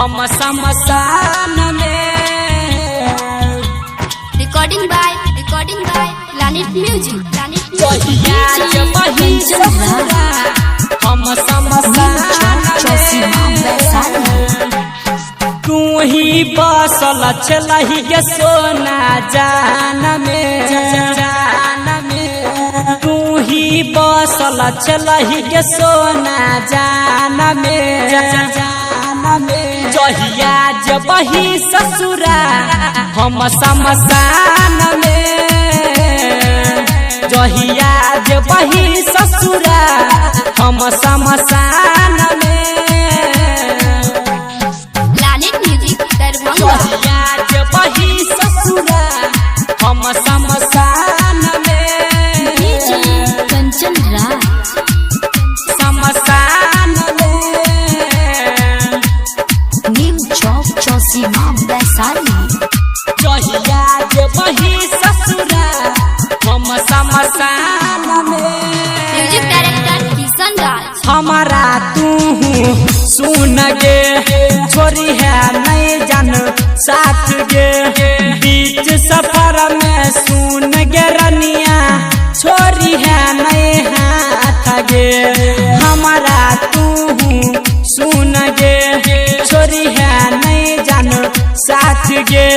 हम शमशान में। Recording by planet music. जहिया जब ही ससुरा हम शमशान में। तू ही बसल छलही के सोना जान में, तू ही बसल छलही के सोना जान में। जहिया जब ही ससुरा हम शमशान में। जहिया जब ही ससुरा हम शमशान में। Planet music Darbhanga. जहिया जब ही ससुरा हम शमशान में। डीजे कंचन राज। शमशान में। नीम चौक चौसीमा वैशाली। जहिया जब ही ससुरा हम शमशान में। म्यूजिक डायरेक्टर किशन राज। हमारा तू सुन गे छोरी है नहीं जान साथ गे। बीच सफर में सुन गे रनिया छोरी है नहीं हाथ गे। हमारा तू सुन गे छोरी है नहीं जान साथ गे।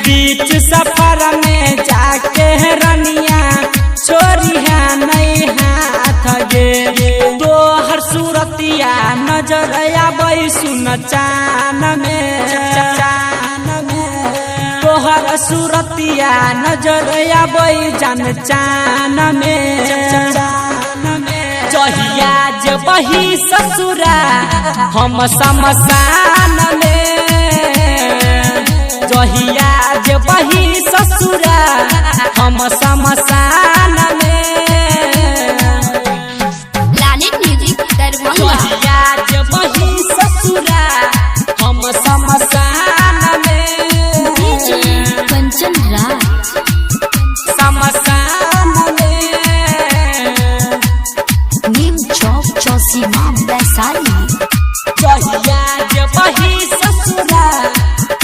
बीच सफर में जाके रनिया छोरी है नहीं हाथ गे। तोहर सूरतिया नजर आबै सुन चान में। तोहर सूरतिया नजर आबै जान चान में। जहिया जब ही ससुरा हम शमशान में। जहिया जब ही ससुरा हम शमशान में। Planet music Darbhanga. जहिया जब ही ससुरा हम शमशान में। डीजे कंचन राज। शमशान में। नीम चौक चौसीमा वैशाली। जहिया जब ही ससुरा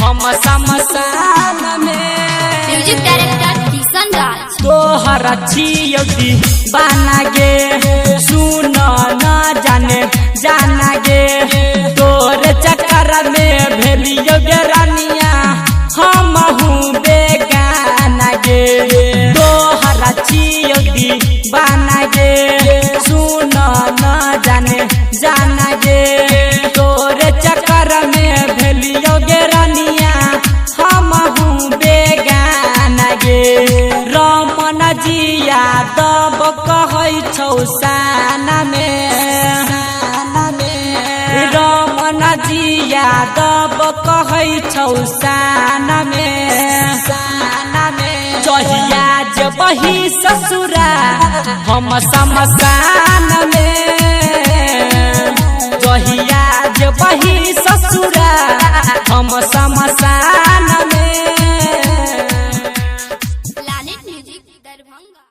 हम शमशान में। म्यूजिक डायरेक्टर किशन राज। तोहर छियौती बाना गे सुन न जाना गे। तोर चक्कर में भेलियो गे रनिया हमहू बेगाना गे। तोहर छियौती बाना गे सुन न जाना गे। तोर चक्कर में भेलियो गे रनिया हमहू बेगाना गे। रमन जिया दब कहै छौ साना में। रमन जिया दब कहै छौ साना में। जहिया जब ही ससुरा हम शमशान में।